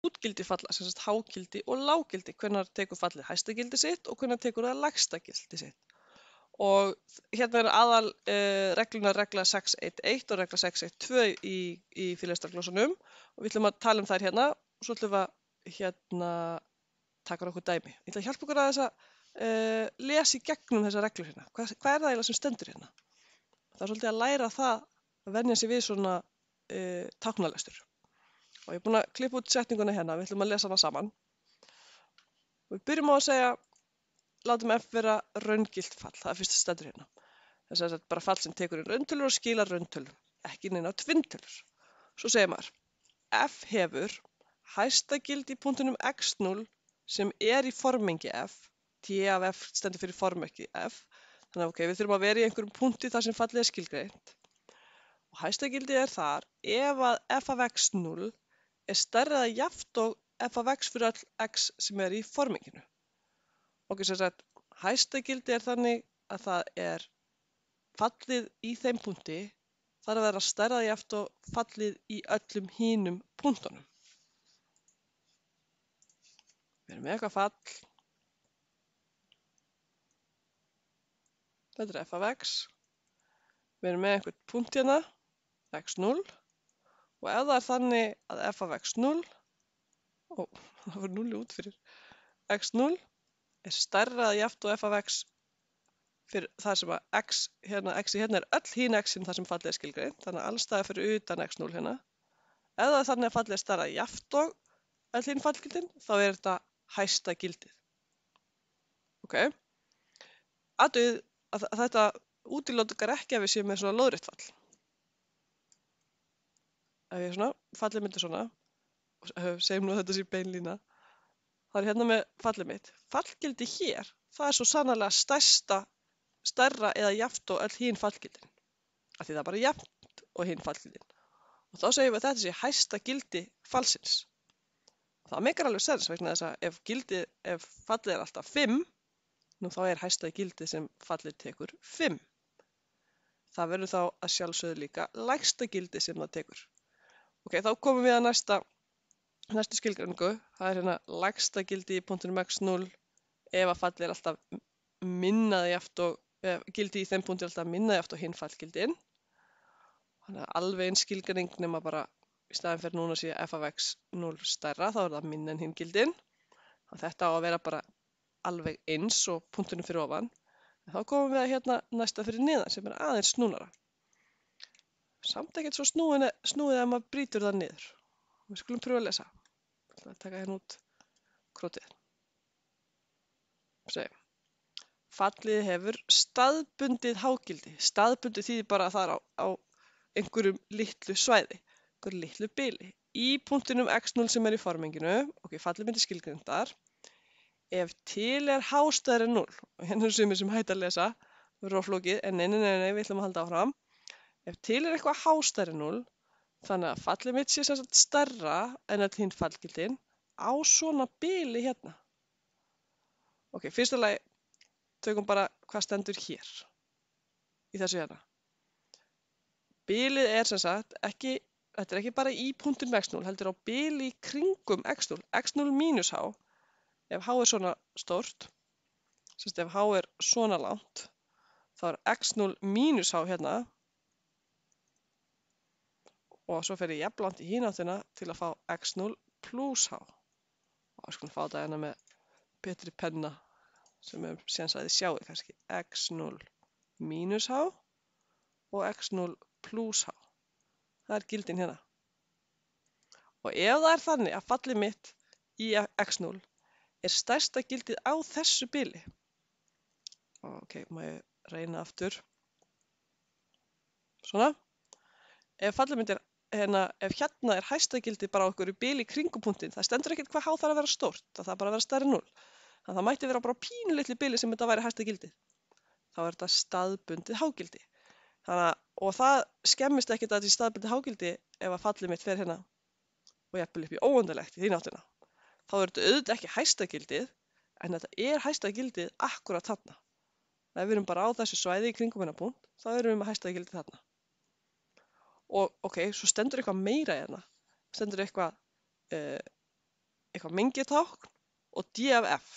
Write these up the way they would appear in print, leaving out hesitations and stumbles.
útgildi falla, sem sagt hágildi og lággildi, hvenær tekur fallið hæsta gildi sitt og hvenær tekur það lægsta gildi sitt. Og hérna aðal reglunar regla 6.1.1 og regla 6.1.2 í fyrirlestrarglósunum og við ætlum að tala þær hérna og svo ætlum við hérna taka okkur dæmi. Ég ætla að hjálpa okkur að þess að lesa í gegnum þessa reglur hérna. Hvað það eiginlega sem stendur hérna? Það svolítið að læra það að venja sig við svona táknalestur. Og ég búin að klippa út setninguna hérna, við ætlum að lesa hana saman. Og við byrjum á að segja, látum F vera raungilt fall, það fyrsta stendur hérna. Þess að bara fall sem tekur inn rauntölur og skilar rauntölum, ekki neina tvinntölur. Svo segir maður, F hefur hæsta gildi í punktunum x0 sem í formengi F, T af F stendur fyrir formengi F, þannig að við þurfum að vera í einhverjum punkti þar sem fallið skilgreint. Og hæsta gildi þar ef að F af x0 stærra eða jafnt og F af x fyrir öll x sem í formenginu. Og sem sagt, hæsta gildi þannig að það fallið í þeim punkti þarf að vera stærra eða jafnt og fallið í öllum hinum punktunum. Við erum með eitthvað fall. Þetta F af x. Við erum með einhvern punkt hérna, x0. Og ef það þannig að F af x0, það var 0 út fyrir, x0 stærra eða jafnt og F af x fyrir það sem að x hérna öll hín x-in þar sem fallið skilgreint, þannig að allstaðar fyrir utan x0 hérna. Ef það þannig að fallið stærra eða jafnt og öll hín fallgildin, þá þetta hæsta gildið. Ok? Athugið að þetta útilokar ekki að við séum með svona lóðrétt fall. Ef ég fallið mitt svona, og segjum nú að þetta sé beinlína, þá hérna með fallið mitt. Fallgildi hér, það svo sannarlega stærra eða jafnt og öll hín fallgildin. Af því það bara jafnt og hín fallgildin. Og þá segjum við að þetta sé hæsta gildi fallsins. Það meikar alveg sens vegna þess að ef fallið alltaf 5, nú þá hæsta gildi sem fallið tekur 5. Það verður þá að sjálfsögðu líka lægsta gildi sem það tekur. Ok, þá komum við að næstu skilgreiningu. Það hérna lægsta gildi í punktunum x0 ef að fallið alltaf minnaði jafnt og gildi í þeim punkti alltaf minnaði jafnt og hinn fallgildin. Þannig að alveg eins skilgreining nema bara í staðinn fyrir núna sé F af x 0 stærra, þá það minna en hinn gildin. Þetta á að vera bara alveg eins og punktunum fyrir ofan. En þá komum við að hérna næsta fyrir neðan sem aðeins snúnara. Samt ekkert svo snúið að maður brýtur það niður. Við skulum pröfa að lesa. Ég ætla að taka hérna út krótið. Fallið hefur staðbundið hágildi. Staðbundið þýðir bara að það á einhverjum litlu svæði, einhverju litlu bili. Í punktinum x0 sem í formenginu, ok, fallið myndi skilgrindar, ef til hástæðari 0, og hérna sumir sem hætta að lesa, það verður flókið, en nei, við ætlum að halda áfram. Ef til eitthvað hástæðari 0, þannig að fallið mitt sé stærra en öll hinn fallgildin á svona bili hérna. Ok, fyrsta lagi tökum bara hvað stendur hér í þessu hérna. Bilið sem sagt ekki, þetta ekki bara í punktum x0, heldur á bili í kringum x0. x0 mínus h, ef h svona stórt, ef h svona langt, þá x0 mínus h hérna. Og svo fer ég jafnlangt í hínáttina til að fá x0 plus h. Og við skulum fá þetta hérna með betri penna sem síðan að þið sjáu kannski x0 mínus h og x0 plus h. Það gildin hérna. Og ef það þannig að fallið mitt í x0 stærsta gildið á þessu bili. Ok, má ég reyna aftur. Svona. Ef fallið mitt ef hérna hæsta gildi bara á okkur í bili í kringupunktin, það stendur ekkert hvað h þarf að vera stórt, það þarf bara að vera stærri 0. Þannig að það mætti vera bara pínulitli bili sem þetta væri hæsta gildið. Þá þetta staðbundið hágildi. Og það skemmist ekkert að þetta staðbundið hágildi ef að fallið mitt fer hérna og jafnvel upp í óendanlegt í þín áttina. Þá þetta auðvitað ekki hæsta gildið, en þetta hæsta gildið akkurat þarna. Ef við erum bara á þessu svæði í kringum hennar punkt, þá erum við með hæsta gildið þarna. Og ok, svo stendur eitthvað meira hérna. Stendur eitthvað eitthvað mengitákn og D af F.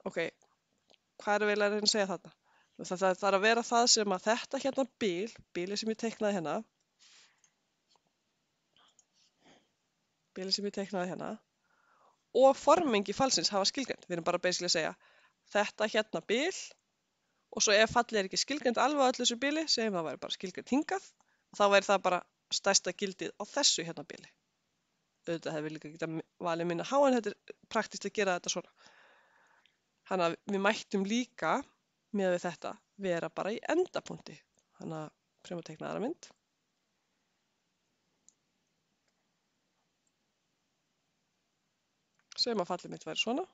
Ok, hvað erum við að reyna að segja þarna? Það þarf að vera það sem að þetta hérna bilið sem ég teiknaði hérna, og formengi falsins hafa skilgreind. Við erum bara basically að segja þetta hérna bil og svo ef fallið er ekki skilgreind alveg á öllu þessu bili, segjum það væri bara skilgreind hingað, þá væri það bara stærsta gildið á þessu hérna bili. Auðvitað hefur líka getað valið minna H en þetta er praktist að gera þetta svona. Þannig að við mættum líka með þetta vera bara í endapunkti. Þannig að pröfum að teikna aðra mynd. Segjum að fallið mitt væri svona.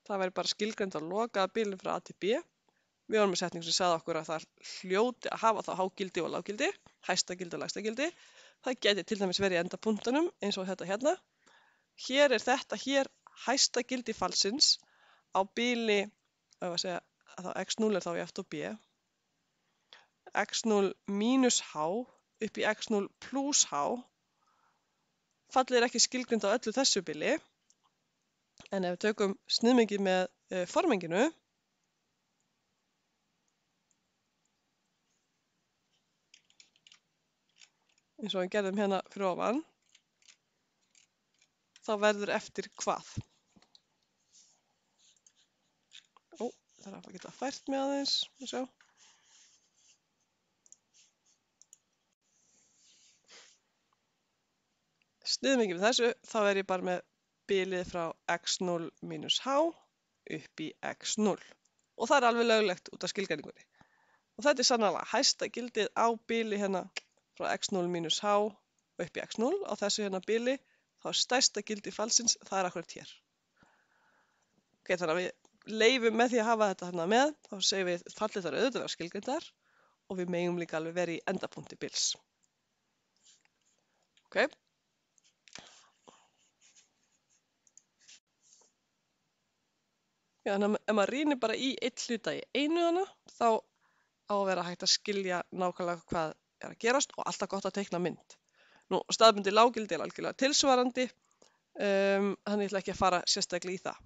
Það væri bara skilgreind að lokaða bilin frá A til B. Við vorum með setningu sem sagði okkur að það hljóti að hafa þá hágildi og lággildi, hæsta gildi og lægsta gildi. Það geti til dæmis verið í endapunktunum eins og þetta hérna. Hér er þetta hæsta gildi falsins á bili, ef að segja að þá x0 er þá í F og B. x0 mínus H upp í x0 plus H. Fallið er ekki skilgreind á öllu þessu bili, en ef við tökum sniðmengið með formenginu, eins og við gerðum hérna fyrir ofan, þá verður eftir hvað? Það er að geta fært mig aðeins, sjá. Sniðmengið með þessu, þá er ég bara með bilið frá x0 mínus H upp í x0. Og það er alveg löglegt út af skilgreiningunni. Og þetta er sannarlega hæsta gildið á bili hérna frá x0 mínus H upp í x0. Á þessu hérna bili, þá er stærsta gildi falsins, það er akkurat hér. Ok, þannig að við leifum með því að hafa þetta hérna með, þá segjum við fallið þar auðvitað á skilgreindar og við megum líka alveg verið í endapunkti bils. Ok. Já, þannig að ef maður rýnir bara í einn hluta í einu hana, þá á að vera hægt að skilja nákvæmlega hvað er að gerast og alltaf gott að teikna mynd. Nú, staðbundið lággildi er algjörlega tilsvarandi, þannig ég ætla ekki að fara sérstaklega í það.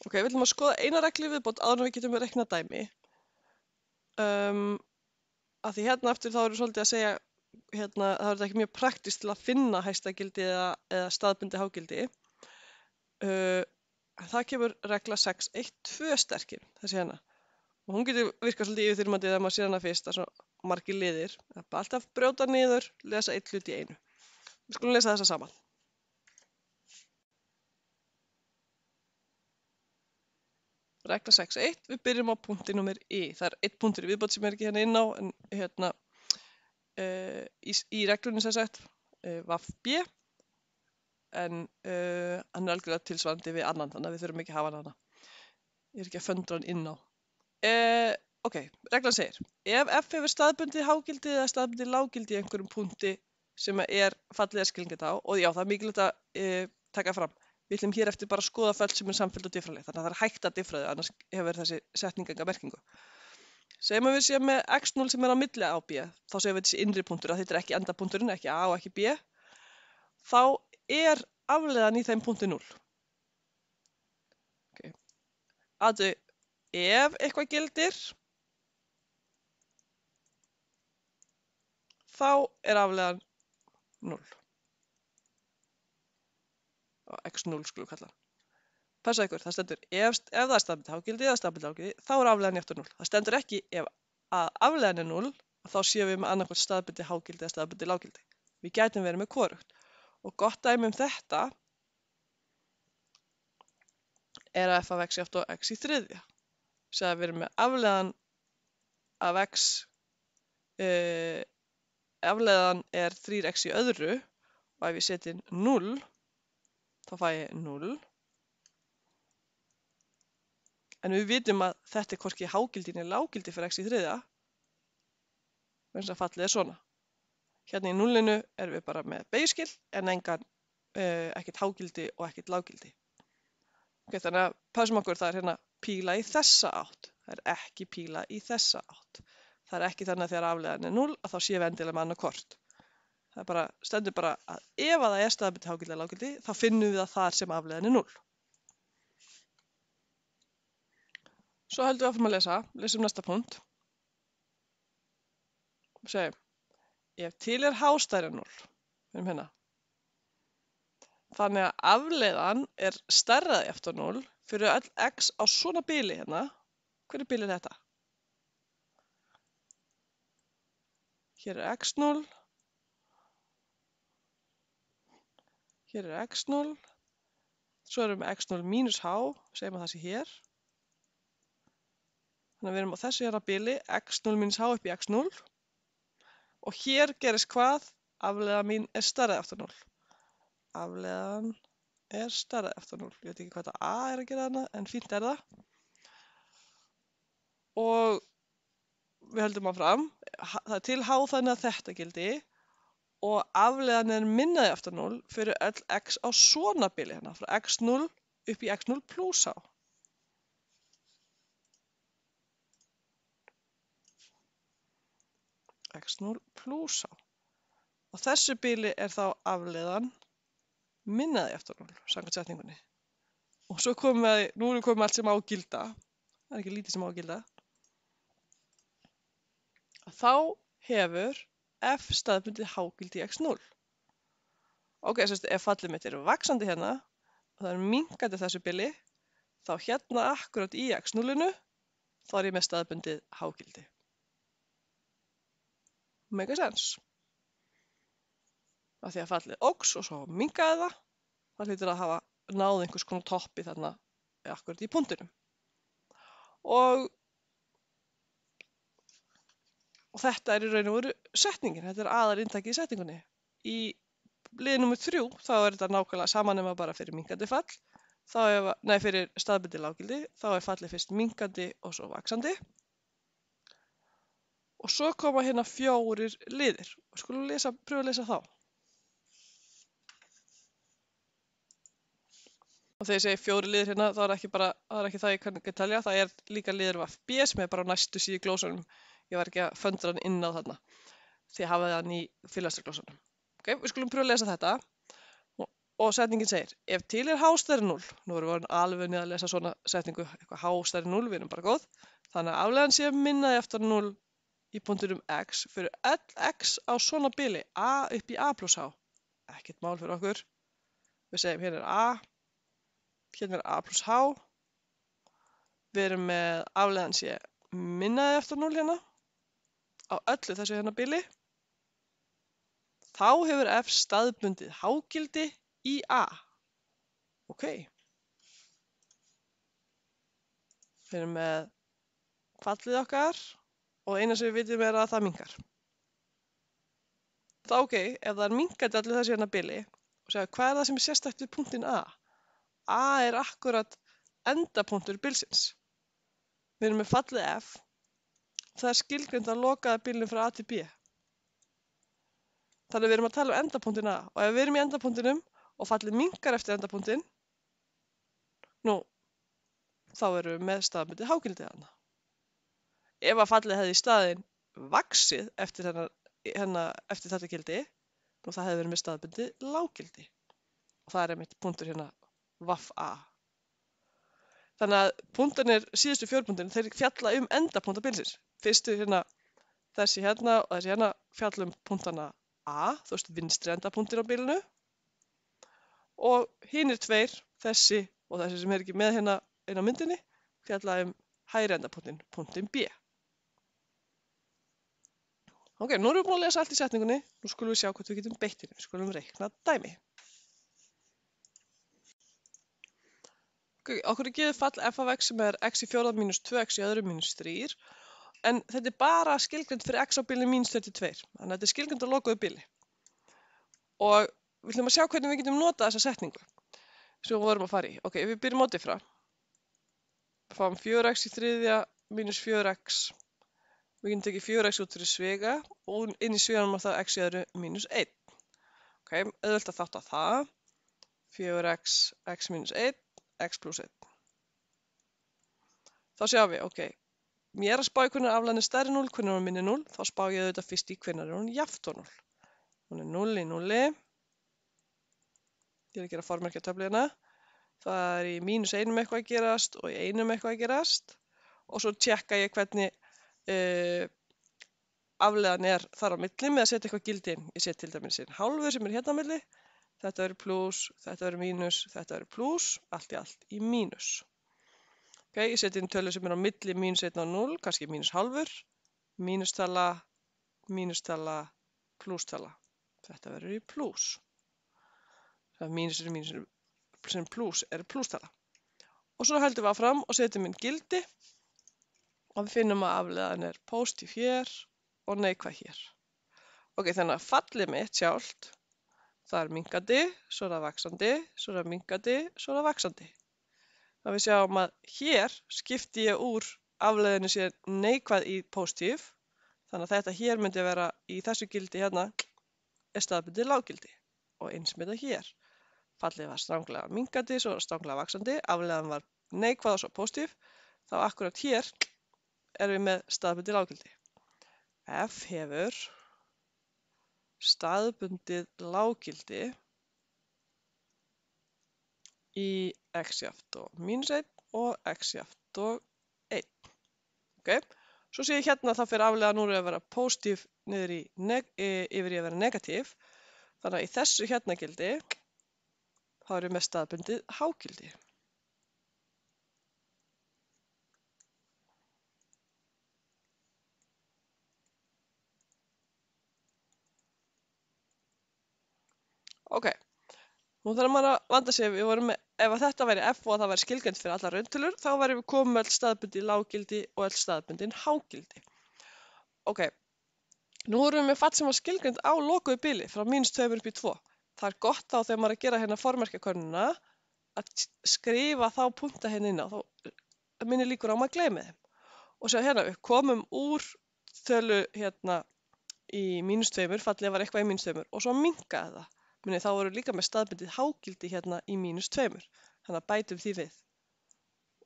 Ok, við ætlum að skoða eina reglu viðbót áður en við getum reiknað dæmi. Af því hérna eftir þá erum við svolítið að segja, það er þetta ekki mjög praktist til að finna hæsta gildi eða staðbundi hágildi. Það kemur regla 6.1.2 sterkinn, þessi hérna. Og hún getur virkað svolítið yfirþyrmandi þegar maður sér hana fyrst, það er svona margir liðir. Það er bara alltaf brjóta niður, lesa einn hlut í einu. Við skulum lesa þessa saman. Regla 6.1, við byrjum á punkti númer I. Það er einn punktur í viðbót sem er ekki hérna inn á, en hérna í reglunni sem sagt, VB, en hann er algjörlega tilsvarandi við annan, þannig að við þurfum ekki að hafa hann hana. Ég er ekki að föndra hann inn á. Ok, reglan segir, ef F hefur staðbundið hágildi eða staðbundið lággildi í einhverjum punkti sem er fallega skilgreint á, og já, það er mikilvægt að taka fram. Við ætlum hér eftir bara að skoða föll sem er samfelld og diffraleg, þannig að það er hægt að diffra þau, annars hefur þessi setning enga merkingu. Segjum að við séum með x0 sem er á milli A og B, þá segjum við þessi innri punktur, að þetta er ekki endapunkturinn, ekki A og ekki B, þá er afleiðan í þeim punkti 0. Okay. Ef eitthvað gildir, þá er afleiðan 0. x0 skulum kalla. Passa ykkur, það stendur ef það er staðbundið hágildi eða staðbundið lággildi, þá er afleiðan jafnt 0. Það stendur ekki ef að afleiðan er 0, þá séum við með annarkvæmt staðbundið hágildi eða staðbundið lággildi. Við gætum verið með hvorugt. Og gott dæmi þetta er að f af x jafnt og x í þriðja. Þess að við erum með afleiðan af x, afleiðan er 3x í öðru og ef ég seti 0, þá fæ ég 0. En við vitum að þetta er hvorki hágildi né lággildi fyrir x í þriðja. Þannig að fallið er svona. Hérna í 0-inu erum við bara með beygjuskil en ekkert hágildi og ekkert lággildi. Okay, þannig að passum okkur, það er hérna píla í þessa átt. Það er ekki píla í þessa átt. Það er ekki þannig að þegar afleiðan er 0 að þá séum við endilega með annað hvort. Það bara, stendur bara að ef að það er staðbundið hágildi eða lággildi, þá finnum við það þar sem afleiðan er 0. Svo höldum við áfram að lesum næsta punkt. Segjum, ef til er h stærri en 0, við erum hérna. Þannig að afleiðan er stærra eða jafnt á 0 fyrir öll x á svona bili hérna. Hvernig bili er þetta? Hér er x0. Hér er x0. Svo erum við x0 mínus h, segjum að það sé hér. Þannig að við erum á þessu hérna bili, x0 mínus h upp í x0. Og hér gerist hvað? Afleiðan mín er stærra eða jafnt á 0. Afleiðan er stærra eða jafnt á 0. Ég veit ekki hvað þetta a er að gera þarna, en fínt er það. Og við höldum áfram. Það er til h þannig að þetta gildi. Og afleiðan er minna eða jafnt á 0 fyrir öll x á svona bili hérna, frá x0 upp í x0 plus h. x0 plus h. Og þessu bili er þá afleiðan minna eða jafnt á 0, samkvæmt setningunni. Og svo nú erum við komið allt sem á að gilda. Það er ekki lítið sem á að gilda. Þá hefur f staðbundið hágildi í x0. Ok, ef fallið mitt er vaxandi hérna og það er minnkandi þessu bili, þá hérna akkurat í x0-inu, þá er ég með staðbundið hágildi. Make sense. Af því að fallið óx og svo minnkaði það, það hlýtur að hafa náð einhvers konar toppi þarna akkurat í punktinum. Og þetta er í raun og veru setningin, þetta er aðalinntakið í setningunni. Í lið nr. 3 þá er þetta nákvæmlega sama nema bara fyrir minnkandi fall, fyrir staðbundið lággildi, þá er fallið fyrst minnkandi og svo vaxandi. Og svo koma hérna 4 liðir og skulum pröfa að lesa þá. Og þegar ég segi 4 liðir hérna, þá er ekki það ég kann ekki telja, það er líka liður VB sem er bara á næstu síðu glósunum. Ég var ekki að föndra hann inn á þarna, því að hafa það hann í fyrirlestrarglósunum. Ok, við skulum pröfa að lesa þetta. Og setningin segir, ef til er h stærri 0, nú erum við orðin alveg niður að lesa svona setningu, eitthvað h stærri 0, við erum bara góð. Þannig að afleiðan sé minna eftir 0 í punktinum x fyrir öll x á svona bili, a upp í a plus h. Ekkert mál fyrir okkur. Við segjum, hérna er a, hérna er a plus h. Við erum með afleiðan sé minna eftir 0 hérna, á öllu þessu hérna bili. Þá hefur f staðbundið hágildi í a. Ok. Við erum með fallið okkar og eina sem við vitum er að það minnkar. Þá ok, ef það er minnkandi allir þessi hérna bili og segja hvað er það sem er sérstakt við punktin a? A er akkurat endapunktur bilsins. Við erum með fallið f. Það er skilgreind að lokaða bilnum frá a til b. Þannig að við erum að tala um endapunktin a. Og ef við erum í endapunktinum og fallið minnkar eftir endapunktin, þá erum við með staðbundið hágildið hana. Ef að fallið hefði í staðinn vaxið eftir þetta gildi, það hefði verið með staðbundið lággildi. Og það er einmitt punktur hérna vaff a. Þannig að síðustu 4 punktinir, þeir fjalla um endapunkta bilsins. Fyrstu hérna, þessi hérna og þessi hérna fjalla um punktana a, þú veist vinstri endapunktir á bilinu. Og hinir 2, þessi og þessi sem er ekki með hérna inn á myndinni, fjalla um hægri endapunktin, punktin b. Ok, nú erum við búin að lesa allt í setningunni, nú skulum við sjá hvort við getum beitt henni, við skulum reikna dæmi. Ok, okkur er gefið fall f af x sem er x í 4 mínus 2x í öðru mínus 3, en þetta er bara skilgreind fyrir x á bilinu mínus 32, þannig að þetta er skilgreind á lokuðu bili. Og við ætlum að sjá hvernig við getum notað þessa setningu sem við vorum að fara í. Ok, ef við byrjum mótið frá, við fáum 4x í 3 mínus 4x. Við getum tekið 4x út fyrir svega og inn í sveganum á það x í öðru mínus 1. Ok, auðvelt að þátt á það. 4x, x mínus 1, x plus 1. Þá sjáum við, ok, ég er að spá í hvernig afleiðan er stærri 0, hvernig er hún minni 0, þá spá ég auðvitað fyrst í hvernig er hún jafnt á 0. Hún er 0 í 0. Ég er að gera formerkja töflu hérna. Það er í -1 eitthvað að gerast og í 1 eitthvað að gerast. Og svo tjekka ég hvernig afleiðan er þar á milli með að setja eitthvað gildi inn. Ég set til dæmis inn hálfur sem er hérna á milli. Þetta verður plús, þetta verður mínus, þetta verður plús, allt í allt í mínus. Ok, ég set inn tölu sem er á milli -1 og 0, kannski -hálfur, mínustala, plústala. Þetta verður í plús. Það er mínus sem plús er plústala. Og svo höldum við áfram og setjum inn gildi og við finnum að afleiðan er pósitív hér og neikvæð hér. Ok, þannig að fallið mitt sjálft, það er minnkandi, svo er það vaxandi, svo er það minnkandi, svo er það vaxandi. Það við sjáum að hér skipti ég úr afleiðinu sér neikvæð í pósitív, þannig að þetta hér myndi vera í þessu gildi hérna er staðbundið lággildi og eins með þetta hér. Fallið var stranglega minnkandi, svo stranglega vaxandi, afleiðan var neikvæð og svo pósitív, þá akkurat hér erum við með staðbundið lággildi. F hefur staðbundið lággildi í x jafnt og -1 og x jafnt og 1. Okay. Svo sé ég hérna að það fyrir afleiðan úr að vera pósitív niður yfir í að vera negatív. Þannig að í þessu hérna gildi þá erum við með staðbundið hágildi. Ok, nú þarf maður að vanda sig, ef þetta væri f og það væri skilgreint fyrir allar rauntölur, þá væri við komið með öll staðbundin lággildi og öll staðbundin hágildi. Ok, nú erum við með fall sem var skilgreint á lokuðu bili frá -2 upp í 2. Það er gott þá þegar maður er að gera hérna formerkjakönnuna að skrifa þá punta hérna inn á, þá minni líkur á maður gleymi þeim. Og sjá hérna, við komum úr tölu hérna í -2, fallið var eitthvað í -2 og svo minnkaði það. Muni, þá voru líka með staðbundið hágildi hérna í -2. Þannig að bætum því við.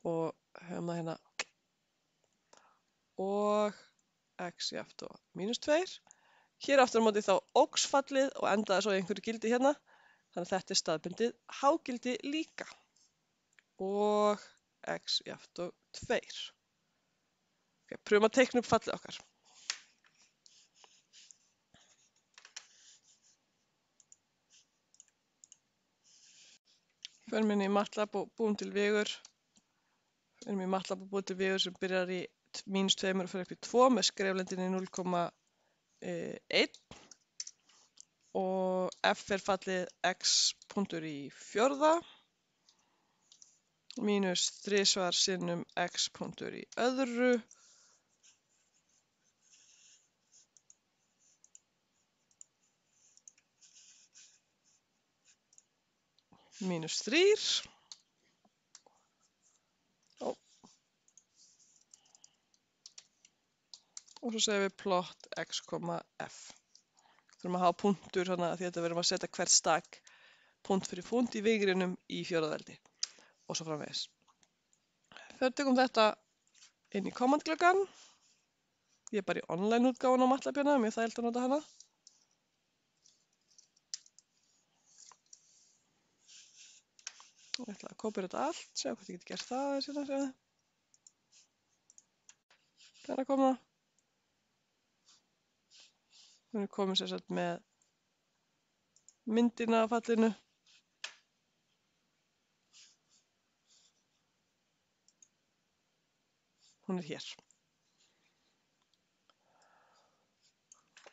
Og höfum það hérna. Og x jafnt og -2. Hér aftur á móti þá óx fallið og endaði svo í einhverju gildi hérna. Þannig að þetta er staðbundið hágildi líka. Og x jafnt og 2. Ok, pröfum að teikna upp fallið okkar. Förum inn í MATLAB og búum til vegur. Förum í MATLAB og búum til vegur sem byrjar í -2 og fyrir upp í 2 með skreflendinni 0,1. Og f er fallið x punktur í 4. Mínus 3 sinnum x punktur í öðru. Mínus 3. Og svo segum við plot x, f. Þurfum að hafa punktur þannig að þetta verðum að setja hvert stak punkt fyrir punkt í vigrinum í fjórðaveldi. Og svo framvegis. Þegar tökum þetta inn í command-gluggann. Ég er bara í online útgáfun á MATLAB hérna, mér þægilt að nota hana. Ég ætla að kópera þetta allt, sjá hvort ég geti gert það hérna, sjá það. Þarna kom það. Við erum komin sem sagt með myndina af fallinu. Hún er hér.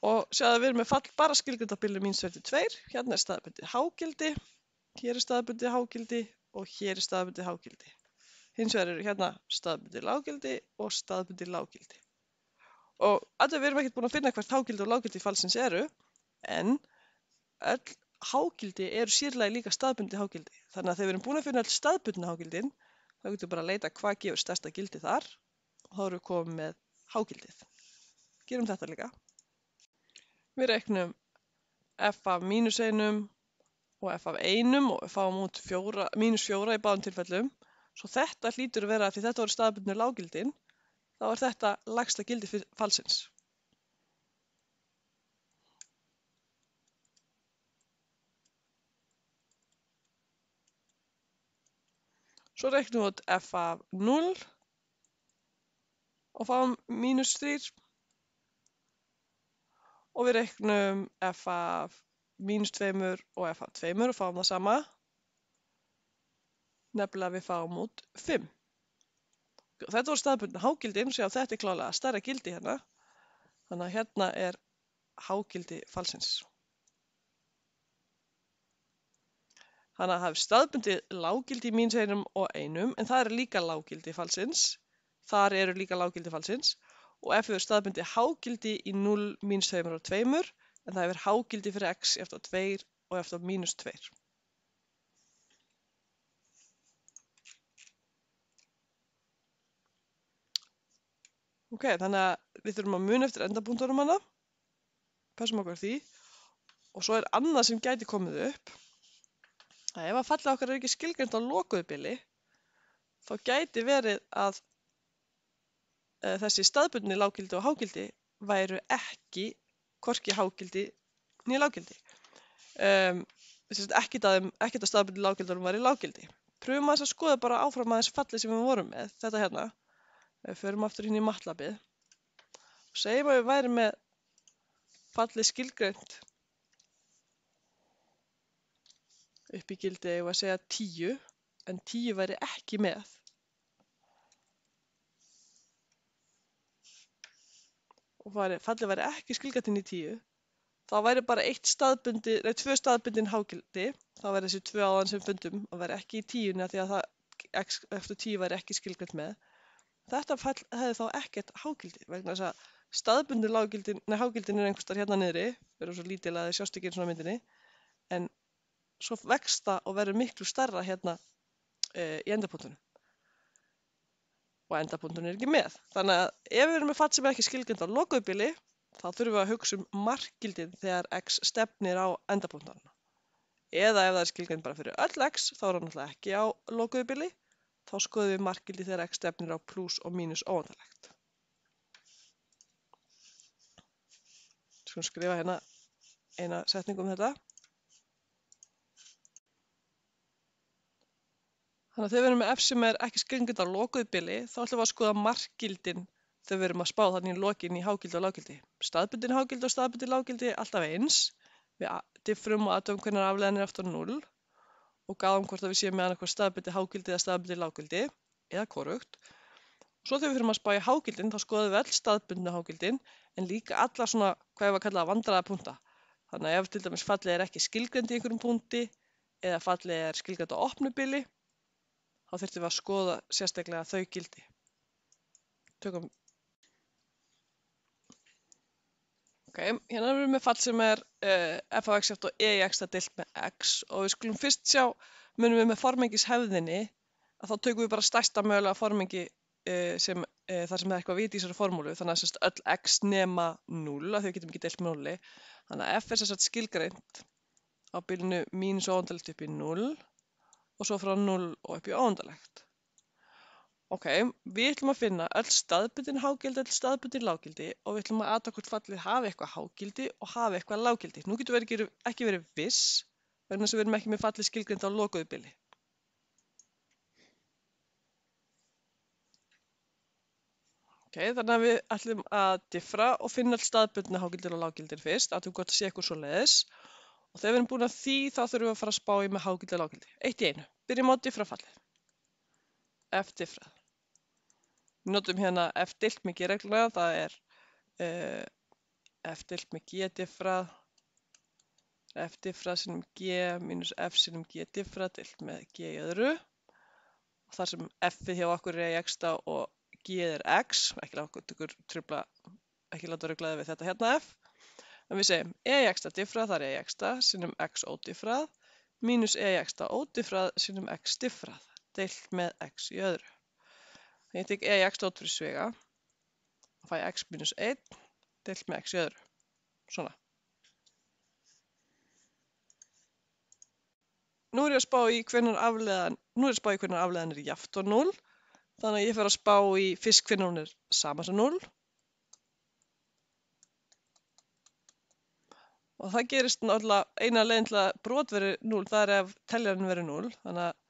Og sjáðu við erum með fall bara skilgreint á bilinu -2. Hérna er staðbundið hágildi, hér er staðbundið hágildi og hér er staðbundið hágildi. Hins vegar eru hérna staðbundið lággildi og staðbundið lággildi. Og við erum ekkert búin að finna hvert hágildi og lággildi fallsins eru, en öll hágildi eru sérlega líka staðbundið hágildi. Þannig að þegar við erum búin að finna öll staðbundið hágildin, þá getum við bara að leita hvað gefur stærsta gildi þar og þá erum við komið með hágildið. Gerum þetta líka. Við reiknum f af -1 og f af 1 og fáum út -4 í báðum tilfellum. Svo þetta hlýtur að vera, því þetta voru staðbundnu lággildin, þá er þetta lægsta gildi fallsins. Svo reiknum við út f af 0 og fáum -3 og við reiknum f af -2 og f af 2 og fáum það sama, nefnilega við fáum út 5. Þetta voru staðbundnu hágildin, sjá þetta klálega stærra gildi hérna, þannig að hérna er hágildi falsins. Þannig að það er staðbundið lággildi í -1 og 1, en það er líka lággildi falsins. Þar eru líka lággildi falsins. Og f hefur staðbundið hágildi í 0, -2 og 2, en það hefur hágildi fyrir x eftir 2 og eftir -2. Ok, þannig að við þurfum að muna eftir endapunktunum hana. Passum okkur því. Og svo er annað sem gæti komið upp. Að ef að fallið okkar er ekki skilgreint á lokuðu bili, þá gæti verið að þessi staðbundni lággildi og hágildi væru ekki hvorki hágildi né lággildi. Ekkert að staðbundni lággildurum væri lággildi. Pröfum að skoða bara áfram aðeins fallið sem við vorum með, þetta hérna. Við förum aftur hérna í MATLABið og segjum að við værum með fallið skilgreint upp í gildi og að segja 10, en 10 væri ekki með. Og fallið væri ekki skilgreint inn í 10, þá væri bara tvö staðbundin hágildi, þá væri þessi 2 áðan sem fundum og væri ekki í 10 því að x eftir 10 væri ekki skilgreint með. Þetta fall hefði þá ekkert hágildi, vegna þess að staðbundin hágildin er einhvers staðar hérna niðri, verður svo lítil að þið sjást ekki eins og á myndinni, en svo vext það og verður miklu stærra hérna í endapunktunum. Og endapunktunum er ekki með. Þannig að ef við erum með fall sem er ekki skilgreint á lokuðu bili, þá þurfum við að hugsa markgildin þegar x stefnir á endapunktana. Eða ef það er skilgreint bara fyrir öll x, þá er það náttúrulega ekki á lokuðu bili, þá skoðum við markgildi þegar x stefnir á plús og mínus óendanlegt. Skulum skrifa hérna eina setningu um þetta. Þannig að þegar við erum með f sem er ekki skilgreint á lokuðu bili, þá ætlum við að skoða markgildin þegar við erum að spá þannig í lokin í hágildi og lággildi. Staðbundin hágildi og staðbundin lággildi alltaf eins. Við diffrum og aðtöfum hvernig afleiðan er eftir 0 og gáðum hvort að við séum með annað hvort staðbundin hágildi eða staðbundin lággildi eða hvorugt. Svo þegar við fyrir að spá í hágildin þá skoðum við öll staðbundnu hágildin en líka alla svona hvað ég var að kalla vandræðapunkta. Þannig að ef til dæmis fallið er ekki skilgreint í einhverjum punkti eða fallið er skilgreint á opnu bili, þá þurftum við að skoða sérstaklega þau gildi. Tökum. Ok, hérna erum við með fall sem er f af x eftir e í x deilt með x og við skulum fyrst sjá, munum við með formengishefðinni að þá tökum við bara stærsta mögulega formengi þar sem er eitthvað vit í þessari formúlu, þannig að öll x nema 0, að þau getum ekki deilt með 0. Þannig að f er sem sagt skilgreint á bilinu mínus óendanlegt upp í 0 og svo frá 0 og upp í óendanlegt. Ok, við ætlum að finna öll staðbundin hágildi, öll staðbundin lággildi og við ætlum að athuga hvort fallið hafi eitthvað hágildi og hafi eitthvað lággildi. Nú getum við ekki verið viss, vegna þess að við erum ekki með fallið skilgreint á lokuðu bili. Ok, þannig að við ætlum að diffra og finna öll staðbundin hágildir og lággildir fyrst, athuga hvort það sé eitthvað svoleiðis. Og þegar við erum búin að því, þá þurfum við að fara að spá í með hágildi og lággildi. Eitt í einu. Byrjum á diffrafallið. F diffrað. Við notum hérna f deilt með g reglulega, það er f deilt með g diffrað, f diffrað sinnum g mínus f sinnum g diffrað deilt með g í öðru. Og þar sem f-ið hjá okkur er í x og g er x, ekki láta ruglaði við þetta hérna f. En við segjum e í x diffrað, það er e í x sinnum x ódiffrað, mínus e í x ódiffrað sinnum x diffrað, deilt með x í öðru. Þannig ég tek e í x út fyrir svega og fæ x mínus 1 deilt með x í öðru. Svona. Nú er ég að spá í hvenær afleiðan er jafnt og 0. Þannig að ég fer að spá í fyrst hvenær hún er sama sem 0. Og það gerist náttúrulega eina leiðin til að brot veri 0, það er ef teljarinn veri 0. Þannig að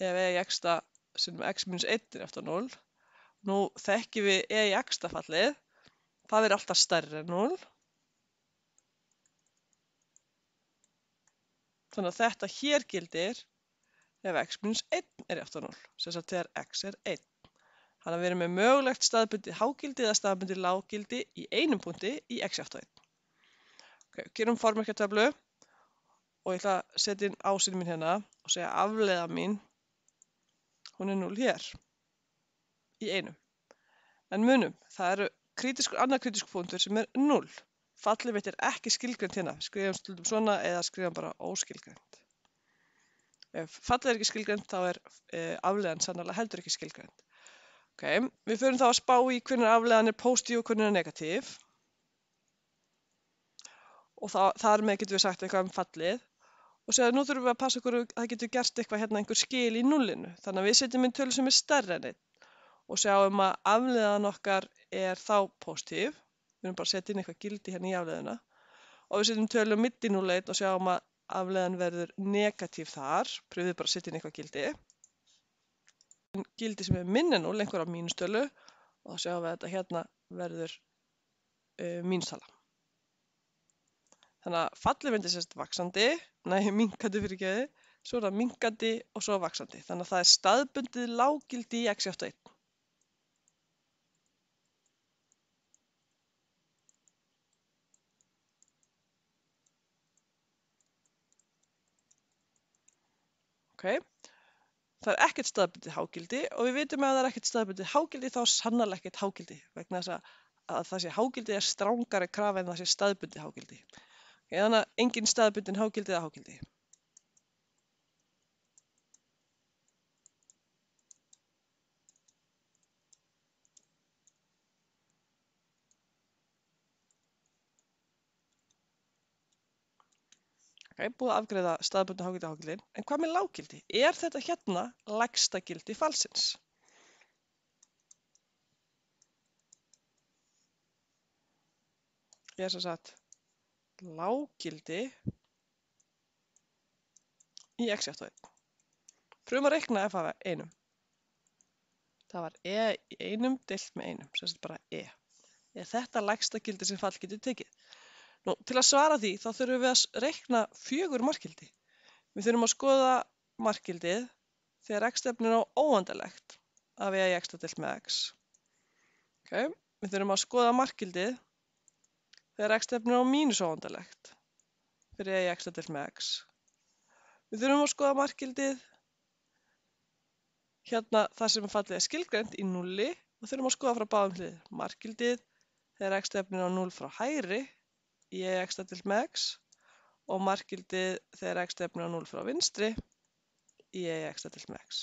ef e í x sem x minus 1 er eftir 0. Nú þekkjum við e í x fallið, það er alltaf stærri en 0. Þannig að þetta hér gildir ef x minus 1 er eftir 0, sem sagt þegar x er 1. Þannig að við erum með mögulegt staðbundið hágildi eða staðbundið lággildi í einum punkti í x eftir 1. Okay, gerum formerkjatöflu og ég ætla að setja inn ásinn mín hérna og segja afleiða mín, hún er 0 hér í einum. En munum, það eru annar krítiskur punktur sem er 0. Fallið mitt er ekki skilgreint hérna, skrifum stundum svona eða skrifum bara óskilgreint. Ef fallið er ekki skilgreint þá er afleiðan sannarlega heldur ekki skilgreint. Okay, við förum þá að spá í hvernig afleiðan er pósitív og hvernig er negatív. Og þar með getum við sagt eitthvað um fallið. Og segja nú þurfum við að passa okkur að það getur gerst eitthvað hérna einhver skil í nullinu. Þannig að við setjum inn tölu sem er stærri en 1. Og sjáum að afleiðan okkar er þá pósitív. Við erum bara að setja inn eitthvað gildi hérna í afleiðina. Og við setjum tölu á milli 0 og 1 og sjáum að afleiðan verður negatív þar. Pröfum bara að setja inn eitthvað gildi. Gildi sem er minna en 0, einhver á mínustölu. Og þá sjáum við að þetta hérna verður mínustala. Þannig að fallið myndi sérst vaxandi, minnkandi fyrirgefið, svo er það minnkandi og svo vaxandi. Þannig að það er staðbundið lággildi í x eftir 1. Okay. Það er ekkert staðbundið hágildi og við vitum að það er ekkert staðbundið hágildi þá er sannarlega ekkert hágildi vegna þess að það sé hágildi er strangari krafa en það sé staðbundið hágildi. Okay, þannig að engin staðbundin hágildi eða hágildi. Okay, búið að afgreiða staðbundin hágildi og hágildin. En hvað með lággildi? Er þetta hérna lægsta gildi falsins? Ég er sem sagt lággildi í x eftir 1. Pröfum að reikna f af 1. Það var e í 1 deilt með 1, sem sagt bara e. Er þetta lægsta gildi sem fall getur tekið? Nú, til að svara því þá þurfum við að reikna 4 markgildi. Við þurfum að skoða markgildið þegar x stefnir á óendanlegt af e í x deilt með x. Okay. Við þurfum að skoða markgildið þegar x stefnir á mínus óendanlegt fyrir e í x deilt með x. Við þurfum að skoða markgildið hérna þar sem fallið er skilgreint í 0 og þurfum að skoða frá báðum hliðum. Markgildið þegar x stefnir á 0 frá hægri í e í x deilt með x og markgildið þegar x stefnir á 0 frá vinstri í e í x deilt með x.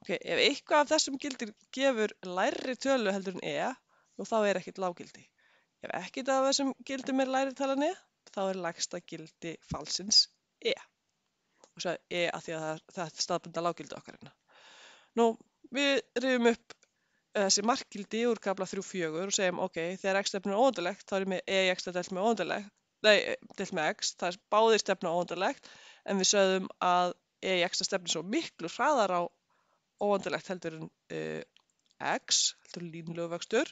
Okay, ef eitthvað af þessum gildir gefur lægri tölu heldur en e, þá er ekkert lággildi. Ef ekkert af þessum gildum er lægri talan e, þá er lægsta gildi falsins e. Og svo e að því að það er staðbundna lággildi okkar hérna. Nú, við rifum upp þessi markgildi úr kafla 3.4 og segjum, ok, þegar x stefnir á óendanlegt, þá er ég með e í x deilt með óendanlegt, deilt með x, það er báðir stefna á óendanlegt, en við sögðum að e í x stefnir svo miklu hraðar á óendanlegt heldur en x, heldur línulegu vöxtur,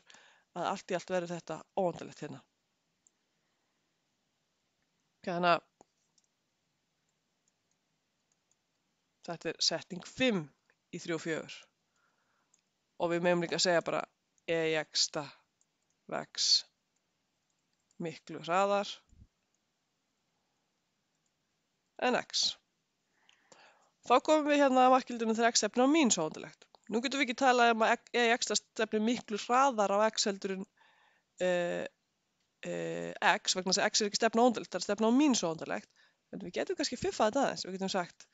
að allt í allt verður þetta óendanlegt hérna. Þannig að þetta er setning 5 í 3.4. Og við meðum líka að segja bara e í x vex miklu hraðar en x. Þá komum við hérna að markgildinu þegar x stefnir á mínus óendanlegt. Nú getum við ekki talað um að e í x stefnir miklu hraðar á x heldur en x vegna þess að x er ekki stefna óendanlegt, það er stefna á mínus óendanlegt. En við getum kannski fiffað þetta aðeins. Við getum sagt,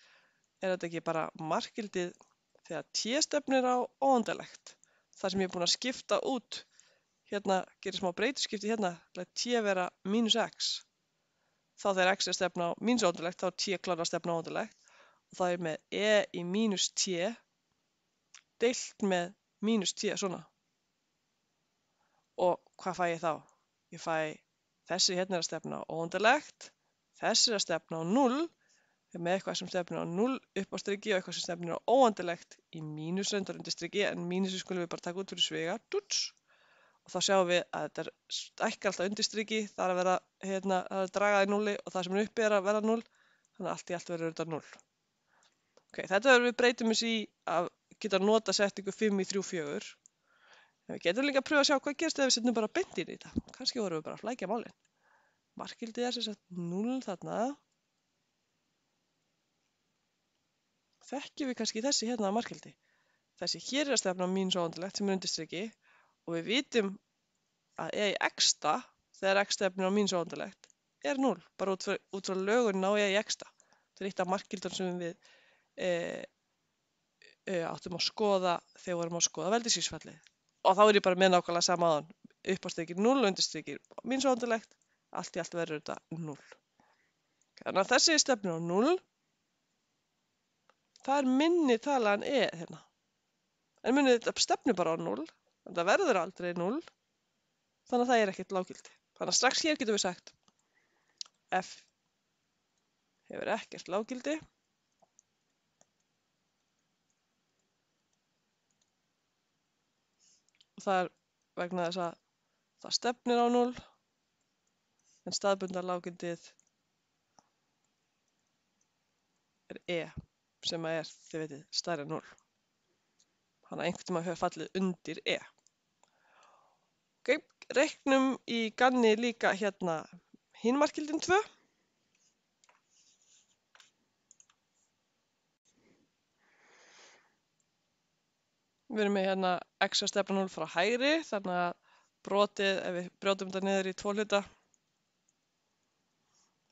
er þetta ekki bara markgildið þegar t stefnir á óendanlegt, þar sem ég er búin að skipta út, hérna gerir smá breytuskipti hérna, læt t vera mínus x. Þá þegar x er stefna á mínus óendanlegt, þá er t klára stefna á óendanlegt og þá er með e í mínus t deilt með mínus t svona. Og hvað fæ ég þá? Ég fæ þessi hérna er að stefna á óendanlegt, þessi er að stefna á 0, með eitthvað sem stefnir á 0 upp á striki og eitthvað sem stefnir á óendilegt í mínus reyndar undir striki, en mínusi skulum við bara taka út fyrir sviga, og þá sjáum við að þetta stækkar alltaf undir striki, það er að vera, það er að draga í 0 og það sem er uppi er að vera 0, þannig að allt í allt verður þetta 0. Ok, þetta verður við breytum þessi í að geta nota setningu 5 í 3, 4. En við getum líka að pröfa að sjá hvað gerst ef við setjum bara beint inn í þetta. Kannski vorum við bara að flækja málin. Markgildið er sem sagt 0 þarna. Þekkjum við kannski þessi hérna markgildi. Þessi hér er að stefna á mínus óendilegt sem er undir striki og við vitum að í x-ta, þegar x stefnir á mínus óendilegt, er 0. Bara út frá lögunin á í x-ta. Það er eitt af markgildunum sem við áttum að skoða þegar við vorum að skoða veldisvísfallið. Og þá er ég bara með nákvæmlega sama aðan. Upp á strikir 0, undir strikir mínus óendilegt, allt í allt verður þetta 0. Þannig að þessi stefnir á 0, það er minni tala en hérna. En minni þetta stefnir bara á 0, þetta verður aldrei 0, þannig að það er ekkert lággildi. Þannig að strax hér getum við sagt f hefur ekkert lággildi. Og það er vegna þess að það stefnir á 0, en staðbundna lággildið er sem er, þið veitir, stærri en 0. Þannig að einhvern tíma hefur fallið undir Ok, reiknum í ganni líka hérna hin markgildin 2. Við erum með hérna x að stefna 0 frá hægri, þannig að brotið, ef við brjótum þetta niður í 2 hluta,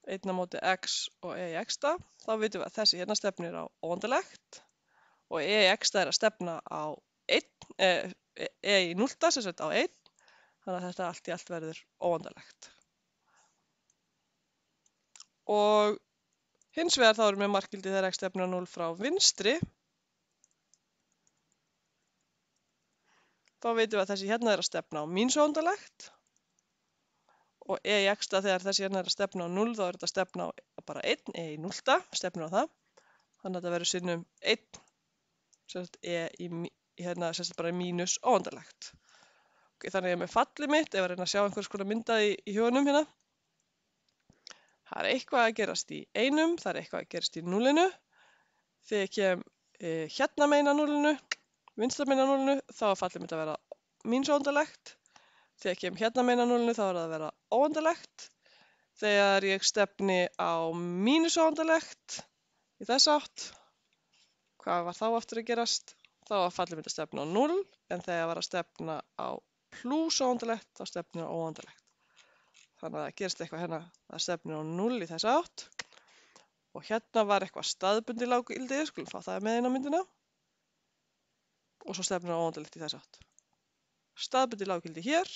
1 á móti x og í x-ta, þá vitum við að þessi hérna stefnir á óendilegt og í x-ta er að stefna á 1, í 0-ta sem sagt á 1, þannig að þetta allt í allt verður óendilegt. Og hins vegar þá erum við markgildið þegar x stefnir á 0 frá vinstri, þá veitum við að þessi hérna er að stefna á mínus óendilegt og í x-ta þegar þessi hérna er að stefna á 0 þá er þetta að stefna á bara 1 í 0-ta, stefnir á það. Þannig að þetta verður sinnum 1 hérna bara mínus óendilegt. Okay, þannig að ég er með fallið mitt, ef ég reyna að sjá einhvers konar myndaði í hugunum hérna. Það er eitthvað að gerast í 1, það er eitthvað að gerast í 0. Þegar ég kem hérna meina 0, vinstra meina 0, þá er fallið mitt að vera mínus óendilegt. Þegar ég kem hérna meina 0, þá er það að vera óendilegt. Þegar ég stefni á mínus óendilegt í þess átt, hvað var þá aftur að gerast? Þá var fallið mitt að stefna á 0, en þegar ég var að stefna á plús óendilegt, þá stefnir á óendilegt. Þannig að það gerist eitthvað hérna, það stefnir á 0 í þess átt. Og hérna var eitthvað staðbundið lággildi, skulum fá það með inn á myndina. Og svo stefnir á óendilegt í þess átt. Staðbundið lággildi hér,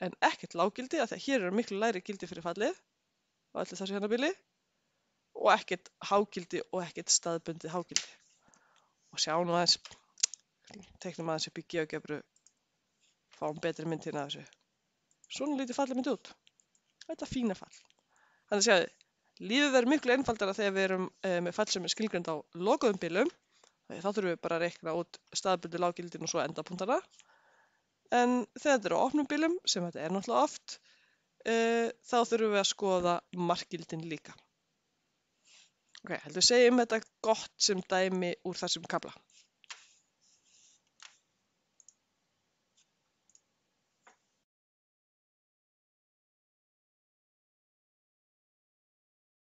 en ekkert lággildi, af því að hér eru miklu lægri gildi fyrir fallið á öllu þessu hérna bili, og ekkert hágildi og ekkert staðbundið hágildi. Og sjá nú aðeins, teiknum aðeins upp í GeoGebru, fáum betri mynd hérna af þessu. Svona lítið fallið mynd út. Þetta er fína fall. Þannig að sjáðu, lífið verður miklu einfaldara þegar við erum með fall sem er skilgreind á lokuðum bilum. Þá þurfum við bara að reikna út staðbundið lággildin og svo endapunktana. En þegar þetta eru á opnum bilum, sem þetta er náttúrulega oft, þá þurfum við að skoða markgildin líka. Ok, heldur við segjum þetta gott sem dæmi úr þessum kafla.